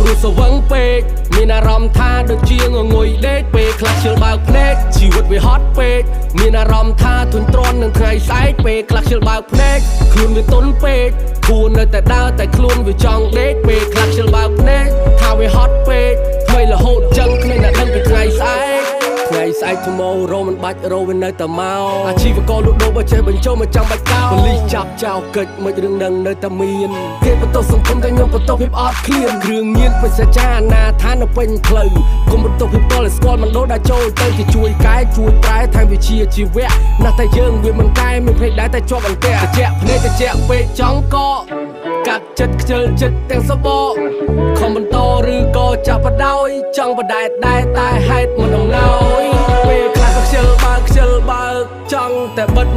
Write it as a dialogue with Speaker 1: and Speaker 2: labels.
Speaker 1: ព្រោះសវឹងពេកមានអារម្មណ៍ថាដូចជាងងុយដេកពេលខ្លះខ្ជិលបើកភ្នែកជីវិតវាហត់ពេកមានអារម្មណ៍ថាធុញទ្រាន់នឹងថ្ងៃស្អែកពេលខ្លះខ្ជិលបើកភ្នែកខ្លួនវាទន់ពេកខ្លួននៅតែដើរតែខ្លួនវាចង់ដេកពេលខ្លះខ្ជិលបើកភ្នែកថាវាហត់ពេកថ្មីរហូតចឹងគ្មានអ្នកដឹងពីថ្ងៃស្អែកថ្ងៃស្អែក tomorrow មិនបាច់រោវានៅតែមកអាជីវករលក់ដូរបើចេះបញ្ចូលមកចាំបាច់កោប៉ូលីសចាប់ចោលកិច្ចមិនរឿងនឹងនៅតែមានគេបន្ទោសសង្គមតែខ្ញុំបន្ទោសភាពអត់ឃ្លានគ្រឿងញៀនបិសាចាណាថានៅពេញផ្លូវគុំបន្ទោសភាពតលស្គាល់មិនដូរដាក់ចូលទៅគេជួយកែជួយប្រែថែមវិជាជីវៈណាស់តែយើងវាមិនកែមានភ្នែកដែរតែជាប់អន្ទាក់ត្រជាក់ភ្នែកត្រជាក់ពេកចង់កកាត់ចិត្តខ្ជិលចិត្តទាំងសបកខំបន្តឬក៏ចាប់បដោយចង់បដែតដែរតែហេតុមិនអំណោយពេលខ្លះក៏ខ្ជិលបើចង់តែបិទ